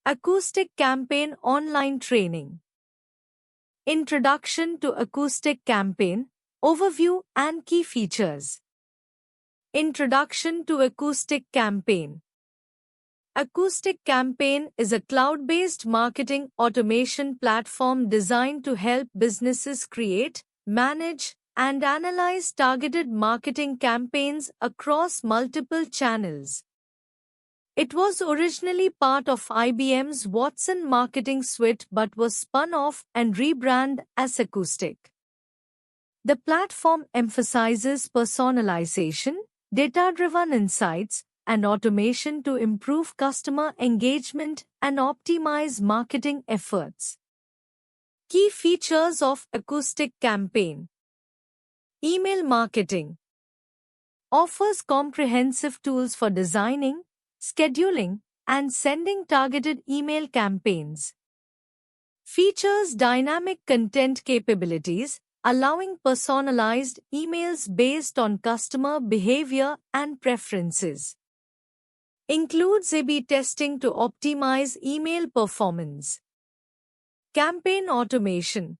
Acoustic Campaign Online Training. Introduction to Acoustic Campaign, Overview and Key Features. Introduction to Acoustic Campaign. Acoustic Campaign is a cloud-based marketing automation platform designed to help businesses create, manage, and analyze targeted marketing campaigns across multiple channels. It was originally part of IBM's Watson marketing suite but was spun off and rebranded as Acoustic. The platform emphasizes personalization, data-driven insights, and automation to improve customer engagement and optimize marketing efforts. Key features of Acoustic Campaign. Email marketing offers comprehensive tools for designing, scheduling, and sending targeted email campaigns. Features dynamic content capabilities, allowing personalized emails based on customer behavior and preferences. Includes A/B testing to optimize email performance. Campaign automation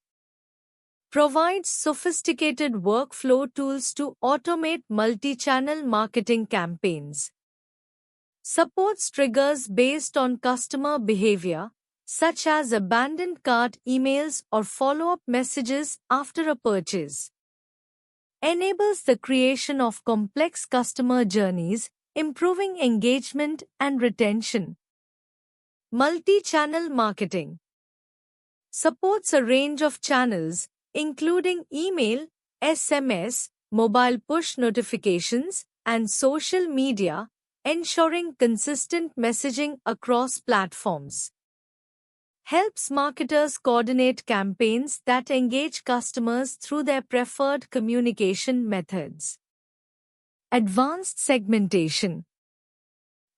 provides sophisticated workflow tools to automate multi-channel marketing campaigns. Supports triggers based on customer behavior, such as abandoned cart emails or follow-up messages after a purchase. Enables the creation of complex customer journeys, improving engagement and retention. Multi-channel marketing supports a range of channels, including email, SMS, mobile push notifications, and social media, ensuring consistent messaging across platforms. Helps marketers coordinate campaigns that engage customers through their preferred communication methods. Advanced segmentation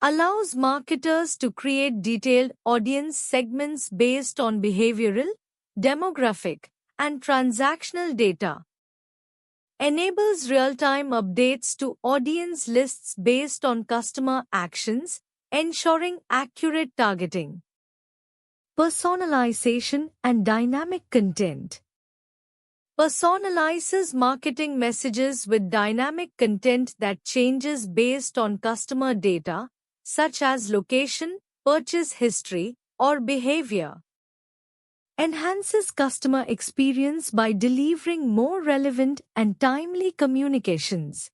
allows marketers to create detailed audience segments based on behavioral, demographic, and transactional data. Enables real-time updates to audience lists based on customer actions, ensuring accurate targeting. Personalization and dynamic content personalizes marketing messages with dynamic content that changes based on customer data, such as location, purchase history, or behavior. Enhances customer experience by delivering more relevant and timely communications.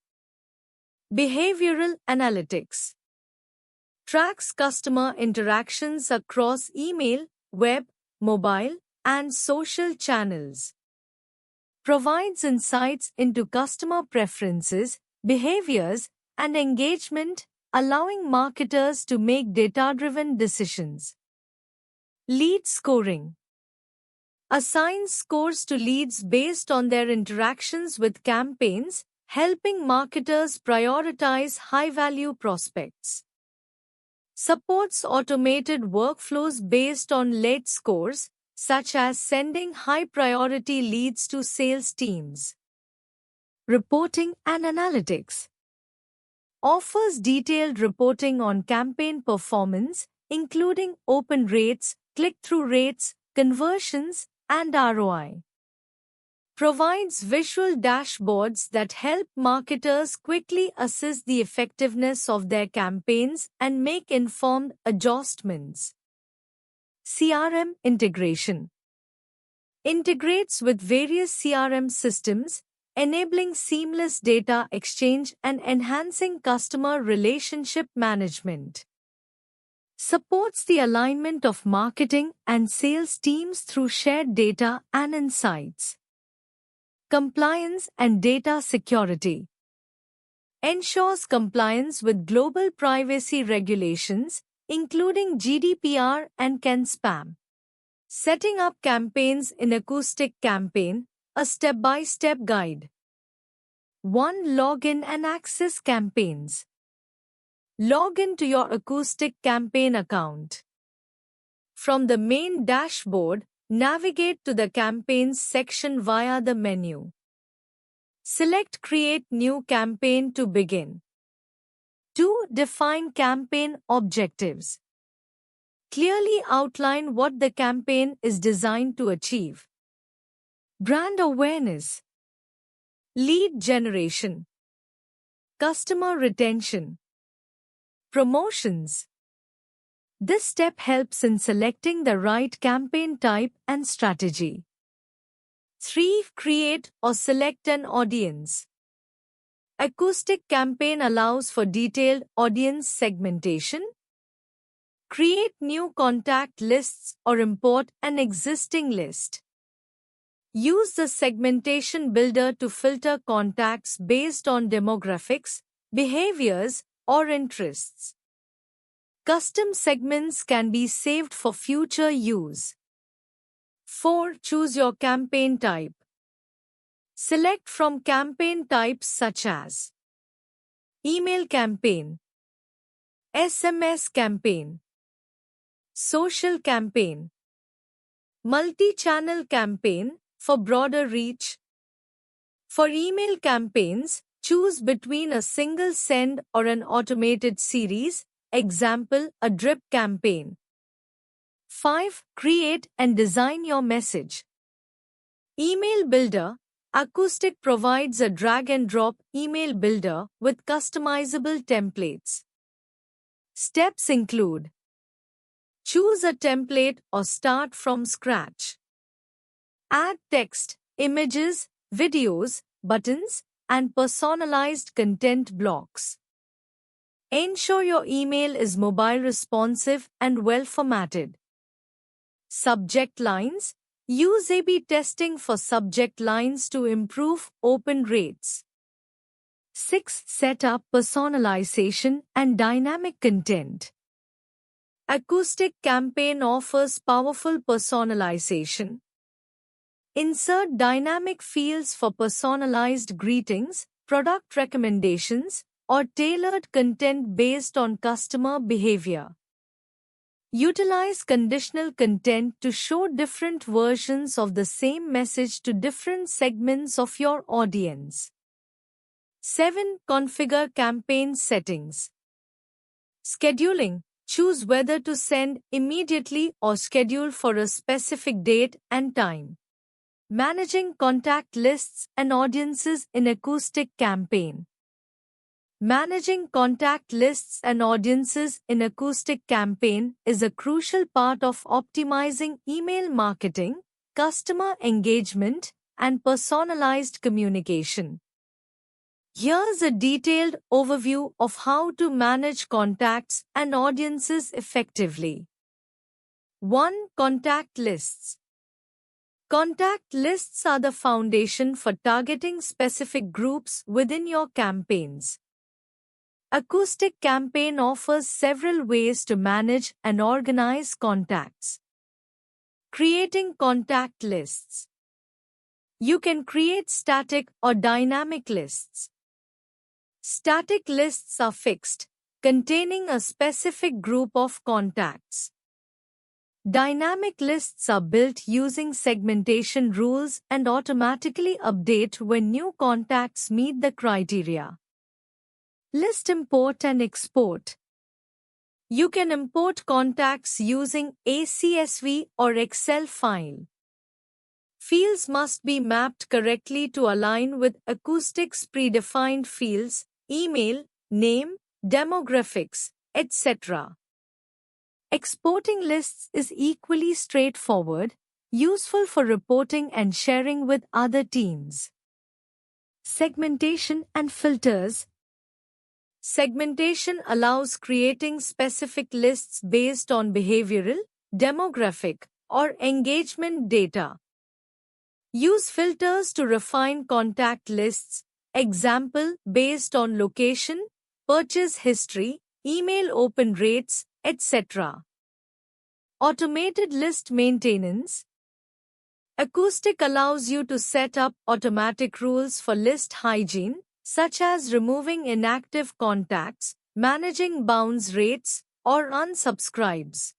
Behavioral analytics tracks customer interactions across email, web, mobile, and social channels. Provides insights into customer preferences, behaviors, and engagement, allowing marketers to make data-driven decisions. Lead scoring assigns scores to leads based on their interactions with campaigns, helping marketers prioritize high-value prospects. Supports automated workflows based on lead scores, such as sending high-priority leads to sales teams. Reporting and analytics offers detailed reporting on campaign performance, including open rates, click-through rates, conversions, and ROI. Provides visual dashboards that help marketers quickly assess the effectiveness of their campaigns and make informed adjustments. CRM integration integrates with various CRM systems, enabling seamless data exchange and enhancing customer relationship management. Supports the alignment of marketing and sales teams through shared data and insights. Compliance and data security ensures compliance with global privacy regulations, including GDPR and CAN-SPAM. Setting up campaigns in Acoustic Campaign, a step-by-step guide. 1. Login and access campaigns. Log in to your Acoustic Campaign account. From the main dashboard, navigate to the Campaigns section via the menu. Select Create New Campaign to begin. 2. Define campaign objectives. Clearly outline what the campaign is designed to achieve. Brand awareness, lead generation, customer retention, promotions. This step helps in selecting the right campaign type and strategy. 3. Create or select an audience. Acoustic campaign allows for detailed audience segmentation. Create new contact lists or import an existing list. Use the segmentation builder to filter contacts based on demographics, behaviors, or interests. Custom segments can be saved for future use. 4. Choose your campaign type. Select from campaign types such as email campaign, SMS campaign, social campaign, multi-channel campaign for broader reach. For email campaigns, choose between a single send or an automated series, example, a drip campaign. 5. Create and design your message. Email Builder. Acoustic provides a drag-and-drop email builder with customizable templates. Steps include: choose a template or start from scratch. Add text, images, videos, buttons, and personalized content blocks. Ensure your email is mobile responsive and well formatted. Subject lines. Use A/B testing for subject lines to improve open rates. 6. Set up personalization and dynamic content. Acoustic campaign offers powerful personalization. Insert dynamic fields for personalized greetings, product recommendations, or tailored content based on customer behavior. Utilize conditional content to show different versions of the same message to different segments of your audience. 7. Configure campaign settings. Scheduling. Choose whether to send immediately or schedule for a specific date and time. Managing contact lists and audiences in acoustic campaign. Managing contact lists and audiences in acoustic campaign is a crucial part of optimizing email marketing, customer engagement, and personalized communication. Here's a detailed overview of how to manage contacts and audiences effectively. 1. Contact lists. Contact lists are the foundation for targeting specific groups within your campaigns. Acoustic campaign offers several ways to manage and organize contacts. Creating contact lists. You can create static or dynamic lists. Static lists are fixed, containing a specific group of contacts. Dynamic lists are built using segmentation rules and automatically update when new contacts meet the criteria. List import and export. You can import contacts using a CSV or Excel file. Fields must be mapped correctly to align with Acoustic's predefined fields, email, name, demographics, etc. Exporting lists is equally straightforward, useful for reporting and sharing with other teams. Segmentation and filters. Segmentation allows creating specific lists based on behavioral, demographic, or engagement data. Use filters to refine contact lists, example based on location, purchase history, email open rates, etc. Automated list maintenance. Acoustic allows you to set up automatic rules for list hygiene, such as removing inactive contacts, managing bounce rates, or unsubscribes.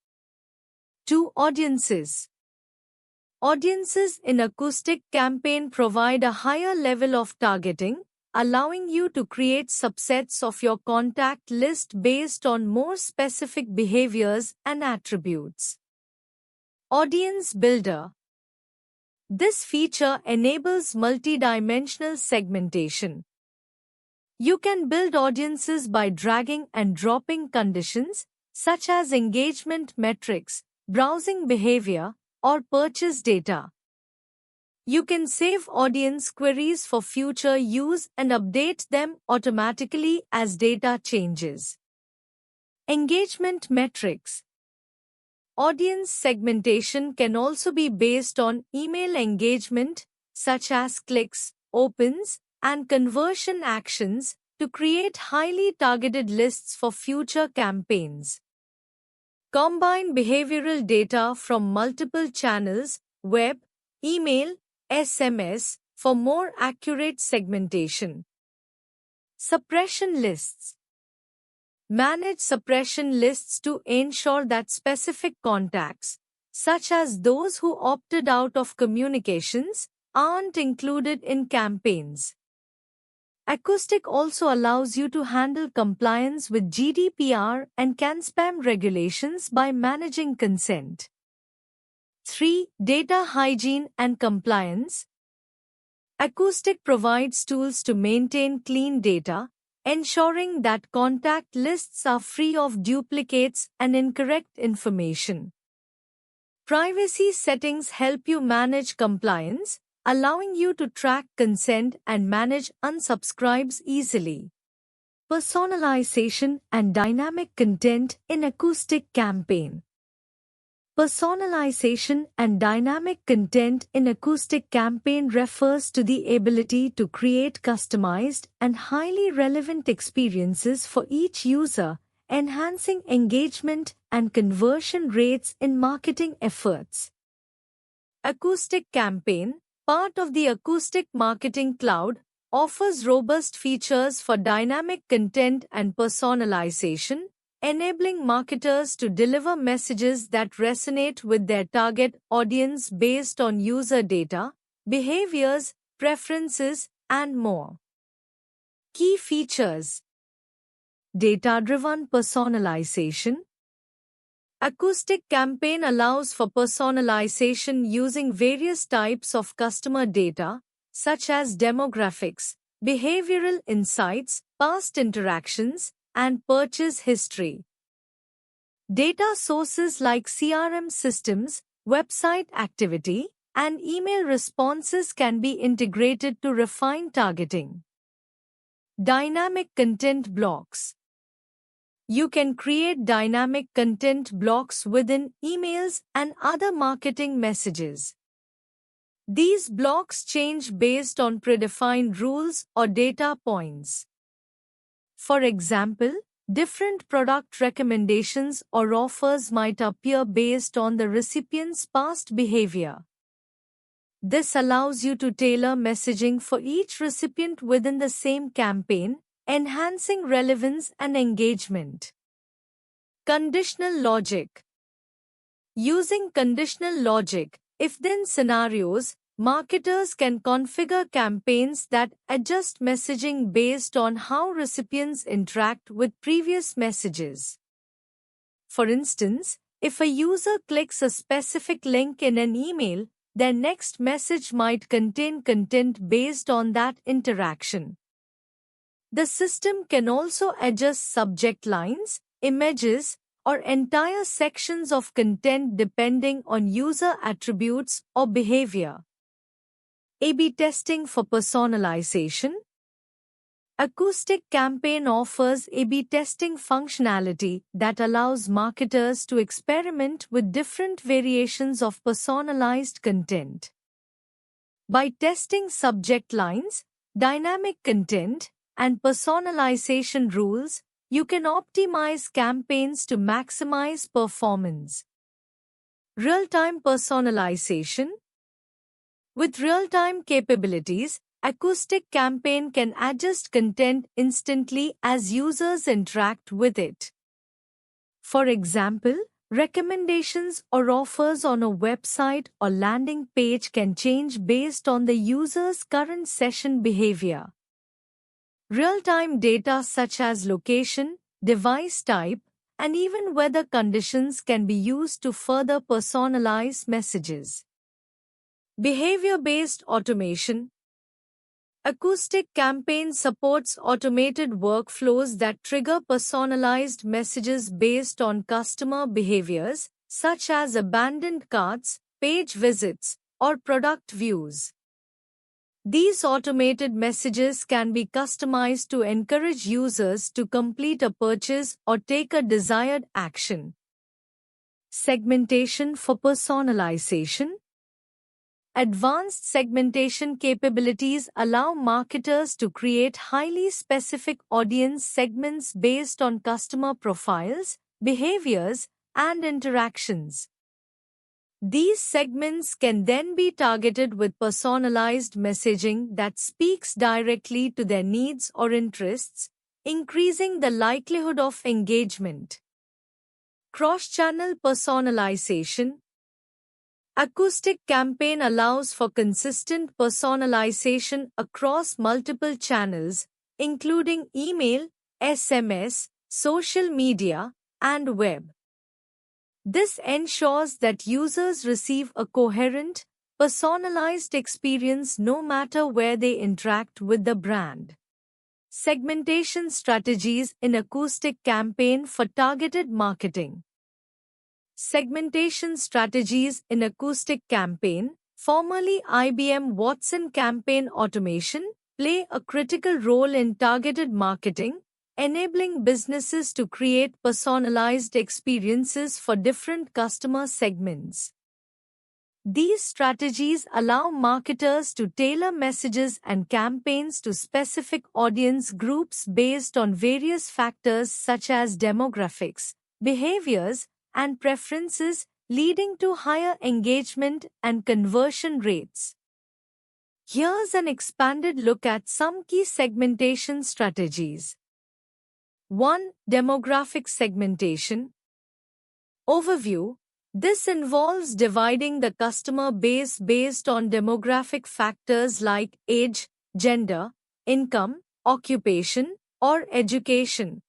2. Audiences. Audiences in Acoustic campaign provide a higher level of targeting, allowing you to create subsets of your contact list based on more specific behaviors and attributes. Audience Builder. This feature enables multidimensional segmentation. You can build audiences by dragging and dropping conditions, such as engagement metrics, browsing behavior, or purchase data. You can save audience queries for future use and update them automatically as data changes. Engagement metrics. Audience segmentation can also be based on email engagement, such as clicks, opens, and conversion actions, to create highly targeted lists for future campaigns. Combine behavioral data from multiple channels, web, email, SMS, for more accurate segmentation. Suppression lists. Manage suppression lists to ensure that specific contacts, such as those who opted out of communications, aren't included in campaigns. Acoustic also allows you to handle compliance with GDPR and CAN-SPAM regulations by managing consent. 3. Data hygiene and compliance. Acoustic provides tools to maintain clean data, ensuring that contact lists are free of duplicates and incorrect information. Privacy settings help you manage compliance, allowing you to track consent and manage unsubscribes easily. Personalization and dynamic content in Acoustic Campaign. Personalization and dynamic content in Acoustic Campaign refers to the ability to create customized and highly relevant experiences for each user, enhancing engagement and conversion rates in marketing efforts. Acoustic Campaign, part of the Acoustic Marketing Cloud, offers robust features for dynamic content and personalization, enabling marketers to deliver messages that resonate with their target audience based on user data, behaviors, preferences, and more. Key features. Data-driven personalization. Acoustic Campaign allows for personalization using various types of customer data, such as demographics, behavioral insights, past interactions, and purchase history. Data sources like CRM systems, website activity, and email responses can be integrated to refine targeting. Dynamic content blocks. You can create dynamic content blocks within emails and other marketing messages. These blocks change based on predefined rules or data points. For example, different product recommendations or offers might appear based on the recipient's past behavior. This allows you to tailor messaging for each recipient within the same campaign, enhancing relevance and engagement. Conditional logic. Using conditional logic, if-then scenarios, marketers can configure campaigns that adjust messaging based on how recipients interact with previous messages. For instance, if a user clicks a specific link in an email, their next message might contain content based on that interaction. The system can also adjust subject lines, images, or entire sections of content depending on user attributes or behavior. A/B testing for personalization. Acoustic Campaign offers A/B testing functionality that allows marketers to experiment with different variations of personalized content. By testing subject lines, dynamic content, and personalization rules, you can optimize campaigns to maximize performance. Real-time personalization. With real-time capabilities, Acoustic Campaign can adjust content instantly as users interact with it. For example, recommendations or offers on a website or landing page can change based on the user's current session behavior. Real-time data such as location, device type, and even weather conditions can be used to further personalize messages. Behavior-based automation. Acoustic Campaign supports automated workflows that trigger personalized messages based on customer behaviors, such as abandoned carts, page visits, or product views. These automated messages can be customized to encourage users to complete a purchase or take a desired action. Segmentation for personalization. Advanced segmentation capabilities allow marketers to create highly specific audience segments based on customer profiles, behaviors, and interactions. These segments can then be targeted with personalized messaging that speaks directly to their needs or interests, increasing the likelihood of engagement. Cross-channel personalization. Acoustic Campaign allows for consistent personalization across multiple channels, including email, SMS, social media, and web. This ensures that users receive a coherent, personalized experience no matter where they interact with the brand. Segmentation strategies in Acoustic Campaign for targeted marketing. Segmentation strategies in Acoustic Campaign, formerly IBM Watson Campaign Automation, play a critical role in targeted marketing, enabling businesses to create personalized experiences for different customer segments. These strategies allow marketers to tailor messages and campaigns to specific audience groups based on various factors such as demographics, behaviors, and preferences, leading to higher engagement and conversion rates. Here's an expanded look at some key segmentation strategies. 1. Demographic segmentation. Overview. This involves dividing the customer base based on demographic factors like age, gender, income, occupation, or education.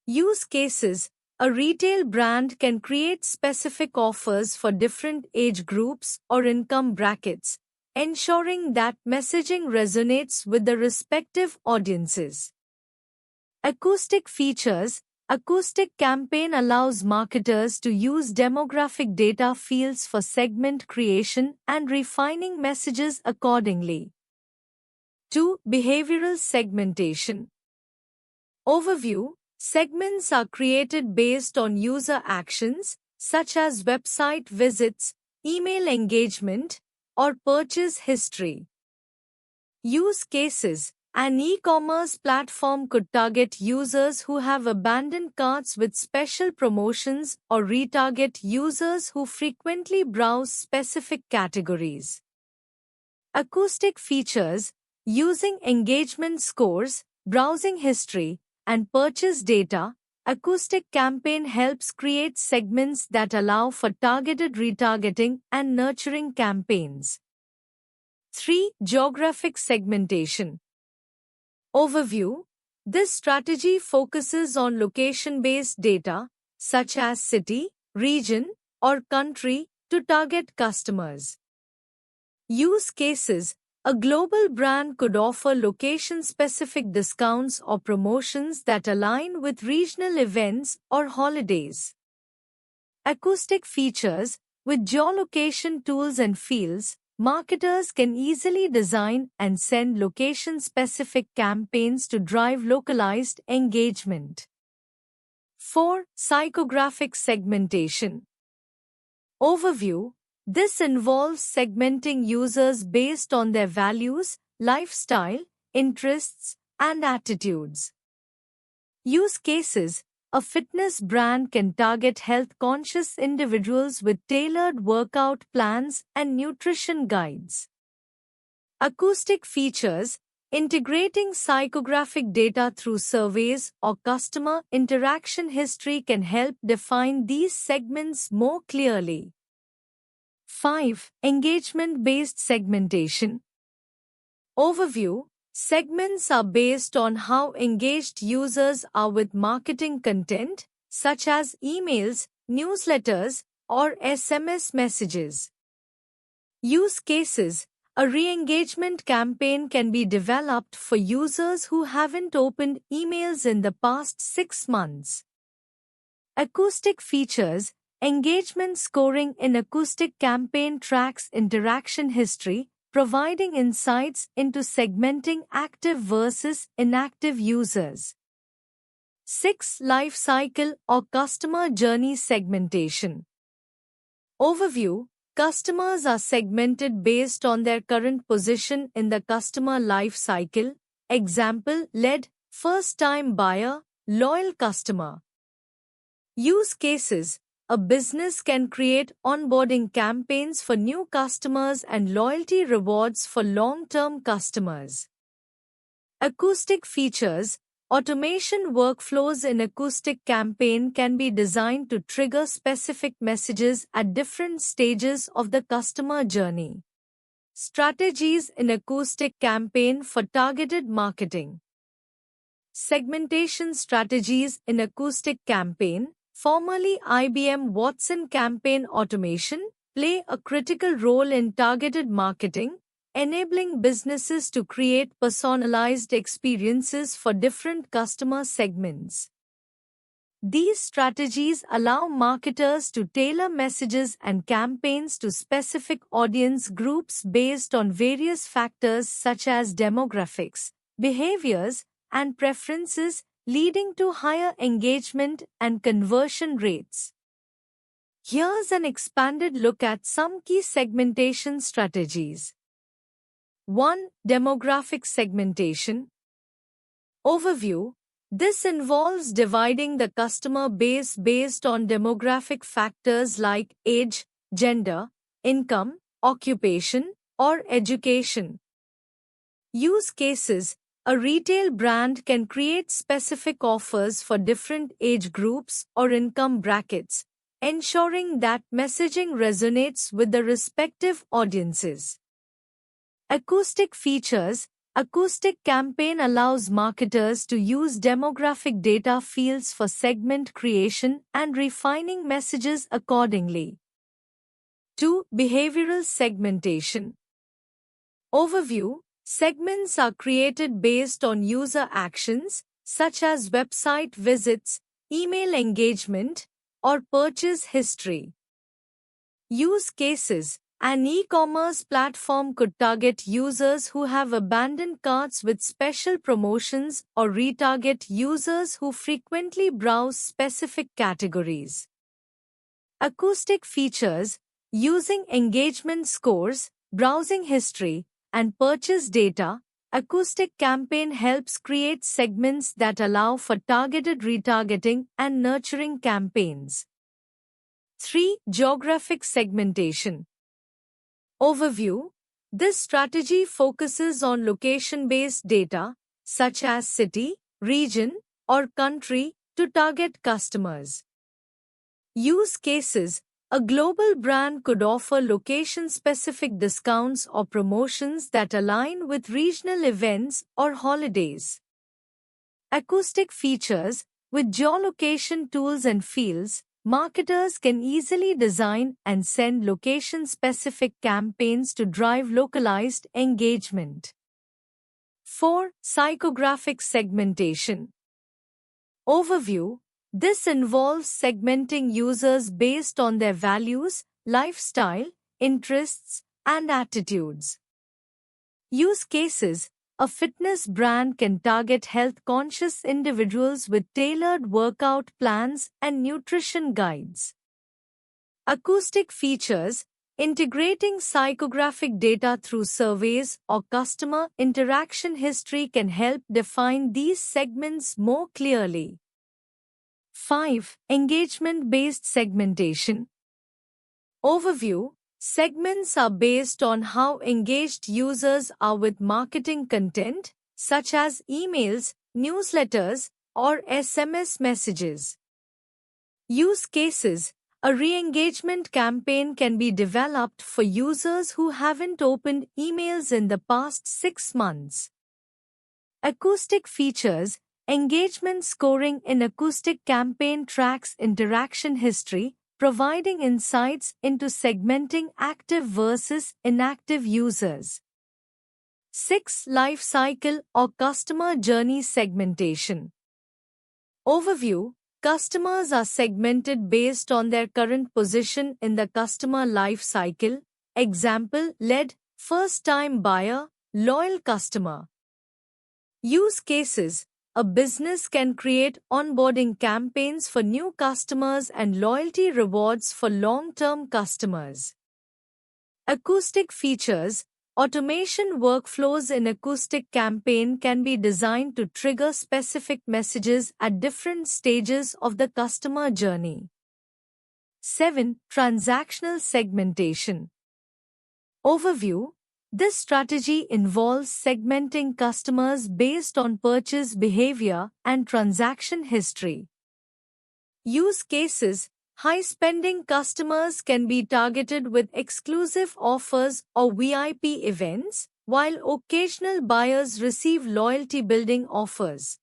Use cases. A retail brand can create specific offers for different age groups or income brackets, ensuring that messaging resonates with the respective audiences. Acoustic features. Acoustic Campaign allows marketers to use demographic data fields for segment creation and refining messages accordingly. 2. Behavioral segmentation. Overview. Segments are created based on user actions, such as website visits, email engagement, or purchase history. Use cases. An e-commerce platform could target users who have abandoned carts with special promotions or retarget users who frequently browse specific categories. Acoustic features. Using engagement scores, browsing history, and purchase data, Acoustic Campaign helps create segments that allow for targeted retargeting and nurturing campaigns. 3. Geographic segmentation. Overview. This strategy focuses on location-based data, such as city, region, or country, to target customers. Use cases. A global brand could offer location-specific discounts or promotions that align with regional events or holidays. Acoustic features. With geolocation tools and fields, marketers can easily design and send location-specific campaigns to drive localized engagement. 4. Psychographic segmentation. Overview. This involves segmenting users based on their values, lifestyle, interests, and attitudes. Use cases. A fitness brand can target health-conscious individuals with tailored workout plans and nutrition guides. Acoustic features. Integrating psychographic data through surveys or customer interaction history can help define these segments more clearly. 5. Engagement-based segmentation. Overview. Segments are based on how engaged users are with marketing content, such as emails, newsletters, or SMS messages. Use cases. A re-engagement campaign can be developed for users who haven't opened emails in the past 6 months. Acoustic features. Engagement scoring in acoustic campaign tracks interaction history, providing insights into segmenting active versus inactive users. 6. Life cycle or customer journey segmentation. Overview. Customers are segmented based on their current position in the customer life cycle. Example: lead, first-time buyer, loyal customer. Use cases. A business can create onboarding campaigns for new customers and loyalty rewards for long-term customers. Acoustic features. Automation workflows in acoustic campaign can be designed to trigger specific messages at different stages of the customer journey. Strategies in acoustic campaign for targeted marketing. Segmentation strategies in acoustic campaign, formerly IBM Watson Campaign Automation, play a critical role in targeted marketing, enabling businesses to create personalized experiences for different customer segments. These strategies allow marketers to tailor messages and campaigns to specific audience groups based on various factors such as demographics, behaviors, and preferences, leading to higher engagement and conversion rates. Here's an expanded look at some key segmentation strategies. 1. Demographic segmentation. Overview. This involves dividing the customer base based on demographic factors like age, gender, income, occupation, or education. Use cases. A retail brand can create specific offers for different age groups or income brackets, ensuring that messaging resonates with the respective audiences. Acoustic features. Acoustic campaign allows marketers to use demographic data fields for segment creation and refining messages accordingly. 2. Behavioral segmentation. Overview. Segments are created based on user actions, such as website visits, email engagement, or purchase history. Use cases. An e-commerce platform could target users who have abandoned carts with special promotions or retarget users who frequently browse specific categories. Acoustic features. Using engagement scores, browsing history, and purchase data, acoustic campaign helps create segments that allow for targeted retargeting and nurturing campaigns. 3. Geographic segmentation. Overview. This strategy focuses on location-based data, such as city, region, or country, to target customers. Use cases. A global brand could offer location-specific discounts or promotions that align with regional events or holidays. Acoustic features. With geolocation tools and fields, marketers can easily design and send location-specific campaigns to drive localized engagement. 4. Psychographic segmentation. Overview. This involves segmenting users based on their values, lifestyle, interests, and attitudes. Use cases. A fitness brand can target health-conscious individuals with tailored workout plans and nutrition guides. Acoustic features. Integrating psychographic data through surveys or customer interaction history can help define these segments more clearly. 5. Engagement-based segmentation. Overview. Segments are based on how engaged users are with marketing content, such as emails, newsletters, or SMS messages. Use cases. A re-engagement campaign can be developed for users who haven't opened emails in the past 6 months. Acoustic features. Engagement scoring in acoustic campaign tracks interaction history, providing insights into segmenting active versus inactive users. 6. Life cycle or customer journey segmentation. Overview. Customers are segmented based on their current position in the customer life cycle. Example: lead, first-time buyer, loyal customer. Use cases. A business can create onboarding campaigns for new customers and loyalty rewards for long-term customers. Acoustic features. Automation workflows in acoustic campaign can be designed to trigger specific messages at different stages of the customer journey. 7. Transactional segmentation. Overview. This strategy involves segmenting customers based on purchase behavior and transaction history. Use cases. High-spending customers can be targeted with exclusive offers or VIP events, while occasional buyers receive loyalty-building offers.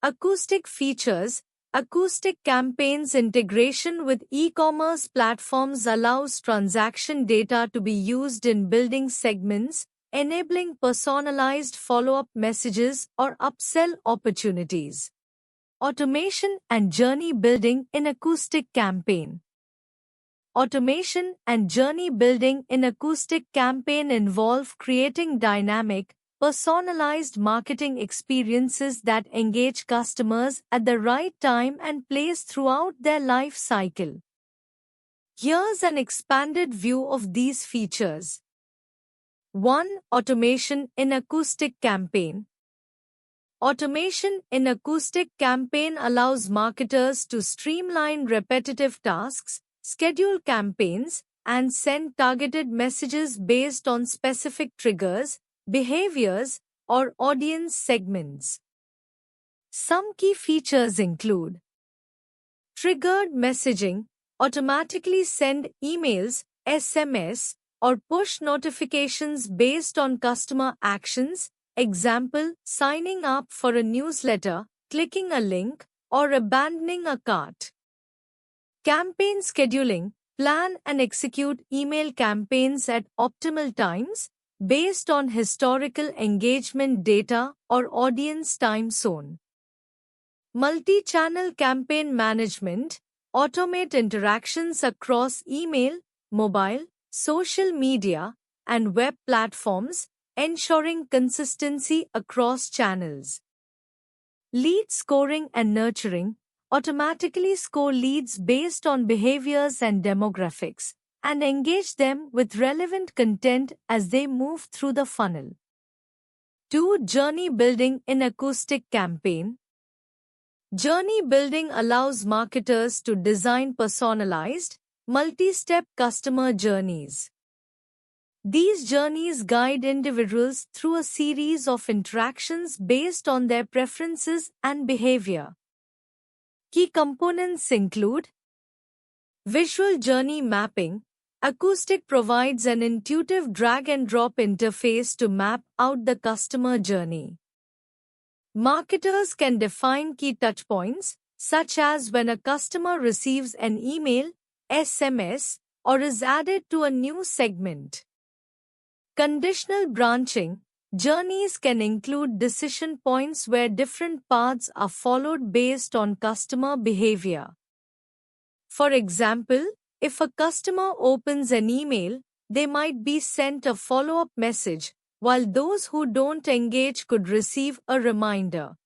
Acoustic features. Acoustic campaigns integration with e-commerce platforms allows transaction data to be used in building segments, enabling personalized follow-up messages or upsell opportunities. Automation and journey building in acoustic campaign. Automation and journey building in acoustic campaign involve creating dynamic, personalized marketing experiences that engage customers at the right time and place throughout their life cycle. Here's an expanded view of these features. 1. Automation in acoustic campaign. Automation in acoustic campaign allows marketers to streamline repetitive tasks, schedule campaigns, and send targeted messages based on specific triggers, behaviors, or audience segments. Some key features include triggered messaging, automatically send emails, SMS, or push notifications based on customer actions. Example: signing up for a newsletter, clicking a link, or abandoning a cart. Campaign scheduling. Plan and execute email campaigns at optimal times based on historical engagement data or audience time zone. Multi-channel campaign management. Automate interactions across email, mobile, social media, and web platforms, ensuring consistency across channels. Lead scoring and nurturing. Automatically score leads based on behaviors and demographics, and engage them with relevant content as they move through the funnel. 2. Journey building in acoustic campaign. Journey building allows marketers to design personalized, multi-step customer journeys. These journeys guide individuals through a series of interactions based on their preferences and behavior. Key components include visual journey mapping. Acoustic provides an intuitive drag-and-drop interface to map out the customer journey. Marketers can define key touchpoints, such as when a customer receives an email, SMS, or is added to a new segment. Conditional branching. Journeys can include decision points where different paths are followed based on customer behavior. For example, if a customer opens an email, they might be sent a follow-up message, while those who don't engage could receive a reminder.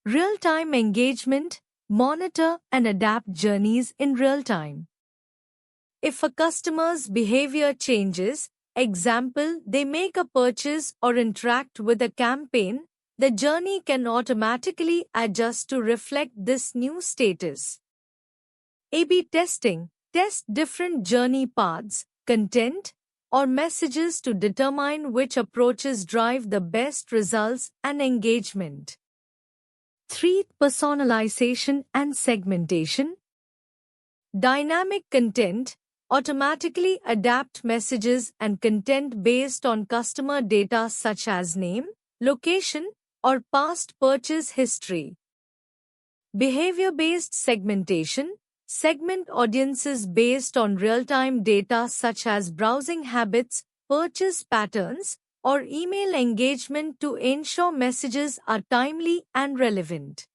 Real-time engagement. Monitor and adapt journeys in real time. If a customer's behavior changes, example, they make a purchase or interact with a campaign, the journey can automatically adjust to reflect this new status. A/B testing. Test different journey paths, content, or messages to determine which approaches drive the best results and engagement. 3. Personalization and segmentation. Dynamic content. Automatically adapt messages and content based on customer data such as name, location, or past purchase history. Behavior-based segmentation segment audiences based on real-time data such as browsing habits, purchase patterns, or email engagement to ensure messages are timely and relevant.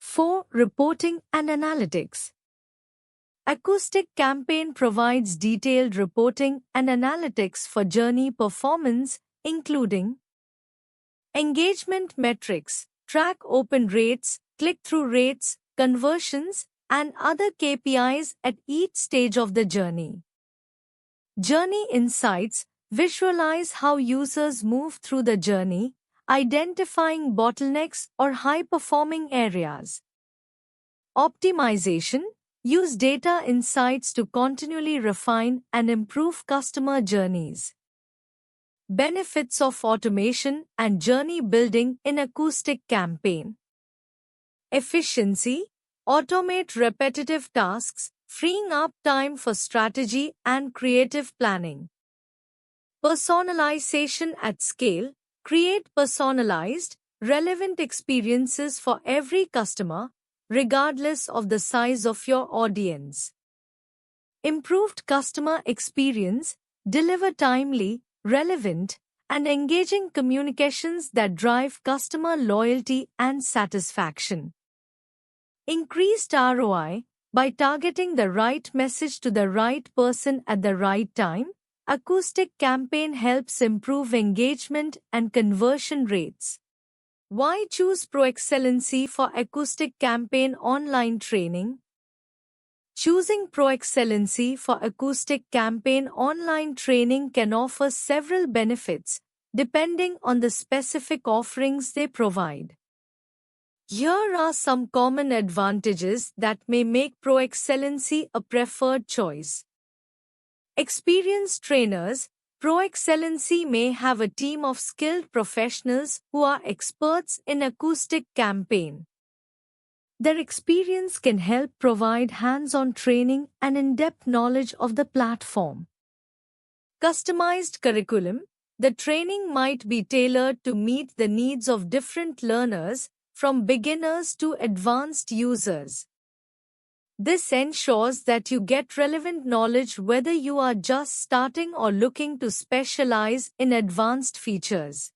4. Reporting and analytics. Acoustic Campaign provides detailed reporting and analytics for journey performance, including engagement metrics, track open rates, click-through rates, conversions, and other KPIs at each stage of the journey. Journey insights visualize how users move through the journey, identifying bottlenecks or high-performing areas. Optimization use data insights to continually refine and improve customer journeys. Benefits of automation and journey building in Acoustic Campaign. Efficiency automate repetitive tasks, freeing up time for strategy and creative planning. Personalization at scale create personalized, relevant experiences for every customer, regardless of the size of your audience. Improved customer experience deliver timely, relevant, and engaging communications that drive customer loyalty and satisfaction. Increased ROI by targeting the right message to the right person at the right time. Acoustic Campaign helps improve engagement and conversion rates. Why choose ProExcellency for Acoustic Campaign online training? Choosing ProExcellency for Acoustic Campaign online training can offer several benefits, depending on the specific offerings they provide. Here are some common advantages that may make ProExcellency a preferred choice. Experienced trainers. ProExcellency may have a team of skilled professionals who are experts in Acoustic Campaign. Their experience can help provide hands-on training and in-depth knowledge of the platform. Customized curriculum. The training might be tailored to meet the needs of different learners, from beginners to advanced users. This ensures that you get relevant knowledge whether you are just starting or looking to specialize in advanced features.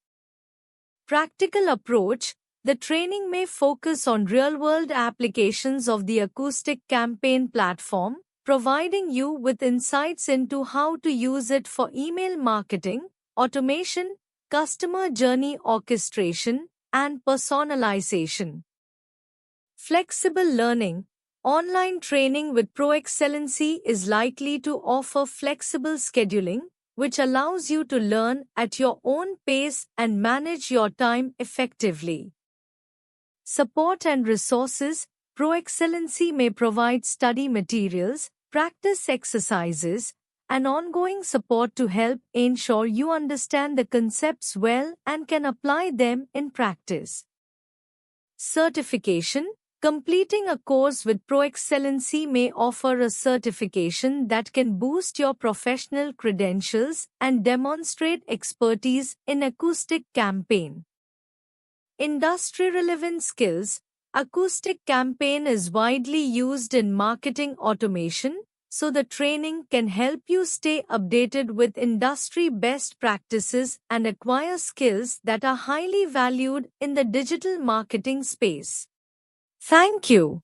Practical approach. The training may focus on real-world applications of the Acoustic Campaign platform, providing you with insights into how to use it for email marketing, automation, customer journey orchestration, and personalization. Flexible learning. Online training with ProExcellency is likely to offer flexible scheduling, which allows you to learn at your own pace and manage your time effectively. Support and resources. ProExcellency may provide study materials, practice exercises, and ongoing support to help ensure you understand the concepts well and can apply them in practice. Certification. Completing a course with ProExcellency may offer a certification that can boost your professional credentials and demonstrate expertise in Acoustic Campaign. Industry-relevant skills. Acoustic Campaign is widely used in marketing automation, so the training can help you stay updated with industry best practices and acquire skills that are highly valued in the digital marketing space. Thank you.